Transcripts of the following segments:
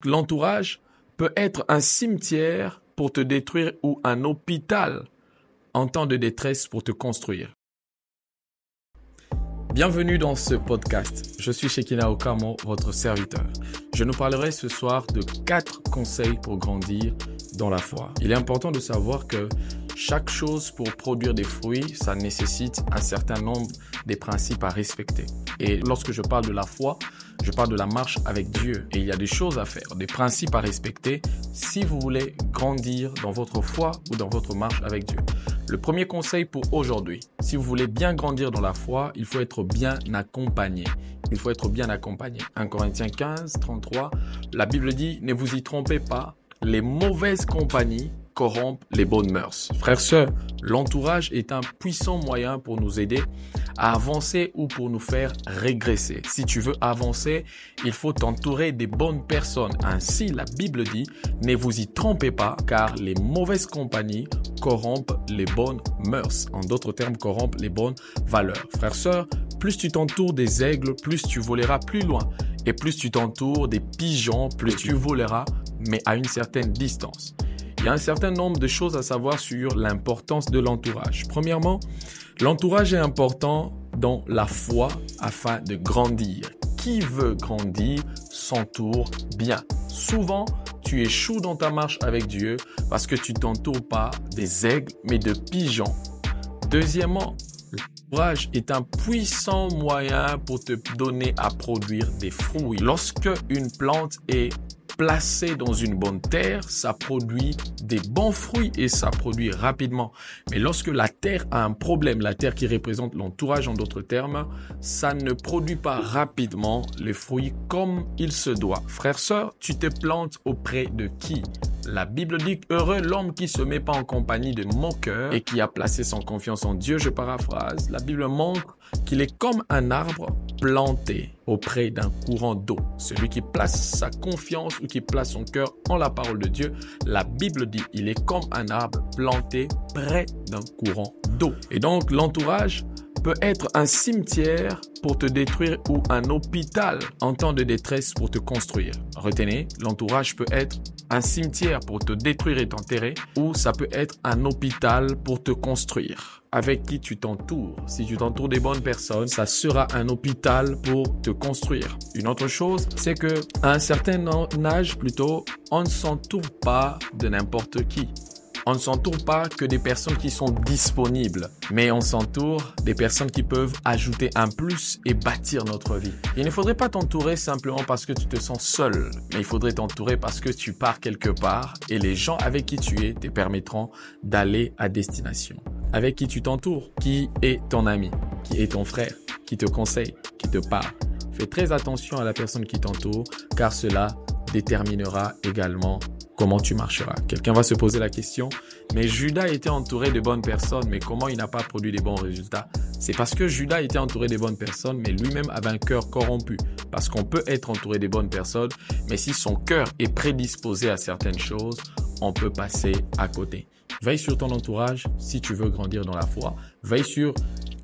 L'entourage peut être un cimetière pour te détruire ou un hôpital en temps de détresse pour te construire. Bienvenue dans ce podcast. Je suis Shekina Okamo, votre serviteur. Je nous parlerai ce soir de 4 conseils pour grandir dans la foi. Il est important de savoir que chaque chose pour produire des fruits, ça nécessite un certain nombre de principes à respecter. Et lorsque je parle de la foi, je parle de la marche avec Dieu. Et il y a des choses à faire, des principes à respecter si vous voulez grandir dans votre foi ou dans votre marche avec Dieu. Le premier conseil pour aujourd'hui, si vous voulez bien grandir dans la foi, il faut être bien accompagné. Il faut être bien accompagné. 1 Corinthiens 15, 33, la Bible dit « Ne vous y trompez pas, les mauvaises compagnies corrompent les bonnes mœurs. » Frères, sœurs, l'entourage est un puissant moyen pour nous aider à avancer ou pour nous faire régresser. Si tu veux avancer, il faut t'entourer des bonnes personnes. Ainsi, la Bible dit « Ne vous y trompez pas, car les mauvaises compagnies corrompent les bonnes mœurs. » En d'autres termes, corrompent les bonnes valeurs. Frères, sœurs, plus tu t'entoures des aigles, plus tu voleras plus loin. Et plus tu t'entoures des pigeons, plus tu voleras, mais à une certaine distance. Il y a un certain nombre de choses à savoir sur l'importance de l'entourage. Premièrement, l'entourage est important dans la foi afin de grandir. Qui veut grandir s'entoure bien. Souvent, tu échoues dans ta marche avec Dieu parce que tu t'entoures pas des aigles, mais de pigeons. Deuxièmement, l'entourage est un puissant moyen pour te donner à produire des fruits. Lorsque une plante est placée dans une bonne terre, ça produit des bons fruits et ça produit rapidement. Mais lorsque la terre a un problème, la terre qui représente l'entourage en d'autres termes, ça ne produit pas rapidement les fruits comme il se doit. Frère, sœur, tu te plantes auprès de qui? La Bible dit « Heureux l'homme qui se met pas en compagnie de moqueurs et qui a placé son confiance en Dieu ». Je paraphrase. La Bible montre qu'il est comme un arbre planté auprès d'un courant d'eau. Celui qui place sa confiance ou qui place son cœur en la parole de Dieu, la Bible dit il est comme un arbre planté près d'un courant d'eau. Et donc l'entourage peut être un cimetière pour te détruire ou un hôpital en temps de détresse pour te construire. Retenez, l'entourage peut être un cimetière pour te détruire et t'enterrer ou ça peut être un hôpital pour te construire. Avec qui tu t'entoures. Si tu t'entoures des bonnes personnes, ça sera un hôpital pour te construire. Une autre chose, c'est que à un certain âge plutôt, on ne s'entoure pas de n'importe qui. On ne s'entoure pas que des personnes qui sont disponibles, mais on s'entoure des personnes qui peuvent ajouter un plus et bâtir notre vie. Il ne faudrait pas t'entourer simplement parce que tu te sens seul, mais il faudrait t'entourer parce que tu pars quelque part et les gens avec qui tu es te permettront d'aller à destination. Avec qui tu t'entoures, qui est ton ami, qui est ton frère, qui te conseille, qui te parle. Fais très attention à la personne qui t'entoure car cela déterminera également comment tu marcheras. Quelqu'un va se poser la question, mais Judas était entouré de bonnes personnes, mais comment il n'a pas produit de bons résultats? C'est parce que Judas était entouré de bonnes personnes, mais lui-même avait un cœur corrompu. Parce qu'on peut être entouré de bonnes personnes, mais si son cœur est prédisposé à certaines choses, on peut passer à côté. Veille sur ton entourage si tu veux grandir dans la foi. Veille sur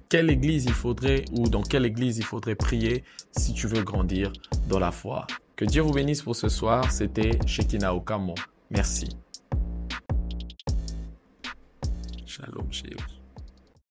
quelle église il faudrait ou dans quelle église il faudrait prier si tu veux grandir dans la foi. Que Dieu vous bénisse pour ce soir. C'était Shekina Okamo. Merci. Shalom chez vous.